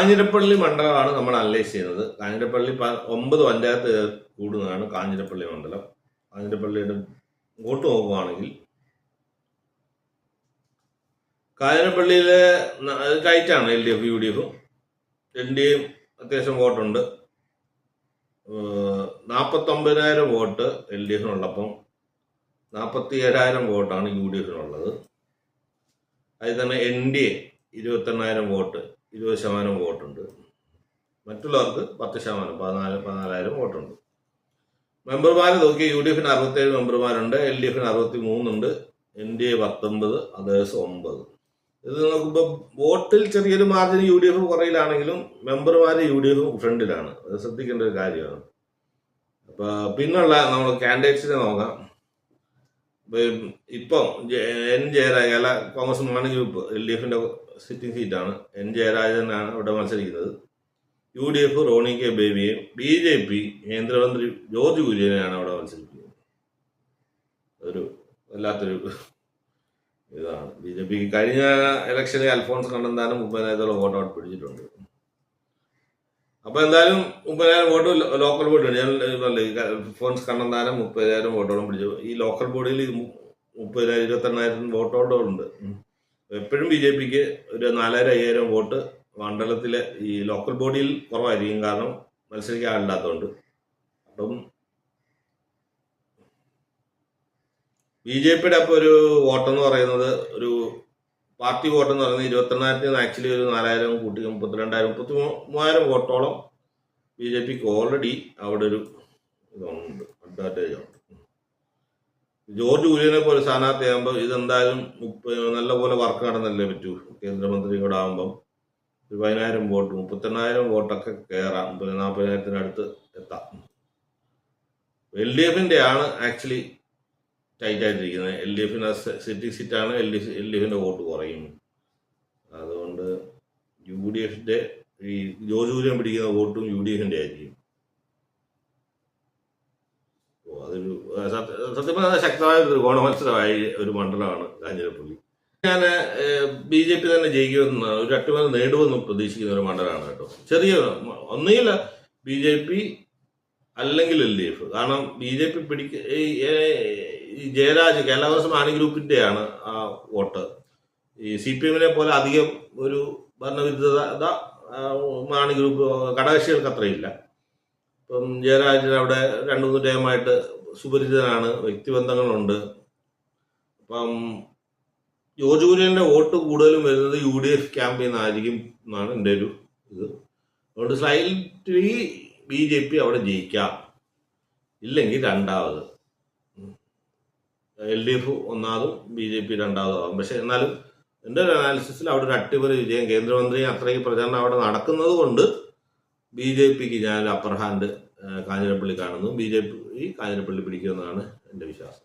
കാഞ്ഞിരപ്പള്ളി മണ്ഡലമാണ് നമ്മൾ അനലൈസ് ചെയ്യുന്നത്. കാഞ്ഞിരപ്പള്ളി 9 പഞ്ചായത്ത് കൂടുന്നതാണ് കാഞ്ഞിരപ്പള്ളി മണ്ഡലം. കാഞ്ഞിരപ്പള്ളിയുടെ വോട്ട് നോക്കുകയാണെങ്കിൽ കാഞ്ഞിരപ്പള്ളിയിലെ ടൈറ്റാണ്. LDF UDF NDAയും അത്യാവശ്യം വോട്ടുണ്ട്. 49,000 വോട്ട് LDFിനുള്ളപ്പം 47,000 വോട്ടാണ് UDFിനുള്ളത്. അതിൽ തന്നെ NDA 28,000 വോട്ട്, 20% വോട്ടുണ്ട്. മറ്റുള്ളവർക്ക് 10%, 14,000 വോട്ടുണ്ട്. മെമ്പർമാരെ നോക്കി UDFിന് 67 മെമ്പർമാരുണ്ട്, LDFിന് 63 ഉണ്ട്, NDA 19, അതേഴ്സ് 9. ഇത് നോക്കുമ്പോൾ വോട്ടിൽ ചെറിയൊരു മാർജിൻ UDF കുറയിലാണെങ്കിലും മെമ്പർമാർ UDF ഫ്രണ്ടിലാണ്. അത് ശ്രദ്ധിക്കേണ്ട ഒരു കാര്യമാണ്. അപ്പോൾ പിന്നുള്ള നമ്മൾ കാൻഡിഡേറ്റ്സിനെ നോക്കാം. ഇപ്പം N Jayarajan Congress Mani group LDFിന്റെ സിറ്റിംഗ് സീറ്റാണ്. N ജയരാജനാണ് അവിടെ മത്സരിക്കുന്നത്. UDF റോണി കെ ബേബിയെ, BJP കേന്ദ്രമന്ത്രി ജോർജ് കുര്യനെയാണ് അവിടെ മത്സരിക്കുന്നത്. ഒരു വല്ലാത്തൊരു ഇതാണ്. BJPക്ക് കഴിഞ്ഞ ഇലക്ഷനിൽ അൽഫോൺസ് കണ്ണന്താനം 30,000 വോട്ട് ഔട്ട് പിടിച്ചിട്ടുണ്ട്. അപ്പൊ എന്തായാലും 30,000 വോട്ട് ലോക്കൽ ബോഡി. ഞാൻ അൽഫോൺസ് കണ്ണന്താനം 30,000 വോട്ടോളം പിടിച്ചു. ഈ ലോക്കൽ ബോഡിയിൽ 30,000, 28,000 വോട്ടോളം ഉണ്ട്. എപ്പോഴും BJPക്ക് ഒരു 4,000, 5,000 വോട്ട് മണ്ഡലത്തിലെ ഈ ലോക്കൽ ബോഡിയിൽ കുറവായിരിക്കും, കാരണം മത്സരിക്കാൻ ആളില്ലാത്തതുകൊണ്ട്. അപ്പം BJPയുടെ അപ്പോൾ ഒരു വോട്ടെന്ന് പറയുന്നത്, ഒരു പാർട്ടി വോട്ടെന്ന് പറയുന്നത് 28,000 ആക്ച്വലി ഒരു 4,000 കൂട്ടി 32,000, 33,000 വോട്ടോളം BJPക്ക് ഓൾറെഡി അവിടെ ഒരു ഇതുണ്ട്, അഡ്വാൻറ്റേജ് ഉണ്ട്. ജോർജ് കുര്യനെ പോലെ സ്ഥാനാർത്ഥിയാകുമ്പോൾ ഇതെന്തായാലും നല്ലപോലെ വർക്ക് നടന്നല്ലേ പറ്റൂ. കേന്ദ്രമന്ത്രി കൂടെ ആകുമ്പം ഒരു 10,000 വോട്ട്, 38,000 വോട്ടൊക്കെ കയറാം, 40,000 അടുത്ത് എത്താം. LDFിന്റെ ആണ് ആക്ച്വലി ടൈറ്റ് ആയിട്ടിരിക്കുന്നത്. LDFിന് സിറ്റിംഗ് സീറ്റാണ്. LDFിന്റെ വോട്ട് കുറയും. അതുകൊണ്ട് UDFിന്റെ ഈ ജോർജ് കുര്യൻ പിടിക്കുന്ന വോട്ടും UDFിന്റെ ആയിരിക്കും. അതൊരു സത്യം പറഞ്ഞാൽ ശക്തമായ ത്രികോണ മത്സരമായ ഒരു മണ്ഡലമാണ് കാഞ്ഞിരപ്പള്ളി. ഞാൻ BJP തന്നെ ജയിക്കുമെന്ന്, ഒരു അട്ടിമറി നേടുമെന്ന് പ്രതീക്ഷിക്കുന്ന ഒരു മണ്ഡലമാണ് കേട്ടോ. ചെറിയ ഒന്നുകിൽ BJP അല്ലെങ്കിൽ LDF. കാരണം BJP ഈ ജയരാജ് കേരള കോൺഗ്രസ് മാണി ഗ്രൂപ്പിന്റെയാണ് ആ വോട്ട്. ഈ CPMനെ പോലെ അധികം ഒരു ഭരണവിരുദ്ധത മാണി ഗ്രൂപ്പ് ഘടകകക്ഷികൾക്ക് അത്രയില്ല. ഇപ്പം ജയരാജൻ അവിടെ 2-3 ടൈമായിട്ട് സുപരിചിതനാണ്, വ്യക്തിബന്ധങ്ങളുണ്ട്. അപ്പം ജോർജ് കുര്യന്റെ വോട്ട് കൂടുതലും വരുന്നത് UDF ക്യാമ്പിൽ നിന്നായിരിക്കും എന്നാണ് എൻ്റെ ഒരു ഇത്. അതുകൊണ്ട് സ്ലൈറ്റ്ലി BJP അവിടെ ജയിക്കാം, ഇല്ലെങ്കിൽ രണ്ടാമത് LDF ഒന്നാമതും BJP രണ്ടാമതാകും. പക്ഷെ എന്നാലും എൻ്റെ ഒരു അനാലിസിസിൽ അവിടെ ഒരു അട്ടിമറി വിജയം, കേന്ദ്രമന്ത്രി അത്രയും പ്രചാരണം അവിടെ നടക്കുന്നത് കൊണ്ട് BJPക്ക് ഞാൻ അപ്പർ ഹാൻഡ് കാഞ്ഞിരപ്പള്ളി കാണുന്നു. BJP കാഞ്ഞിരപ്പള്ളി പിടിക്കുമെന്നാണ് എൻ്റെ വിശ്വാസം.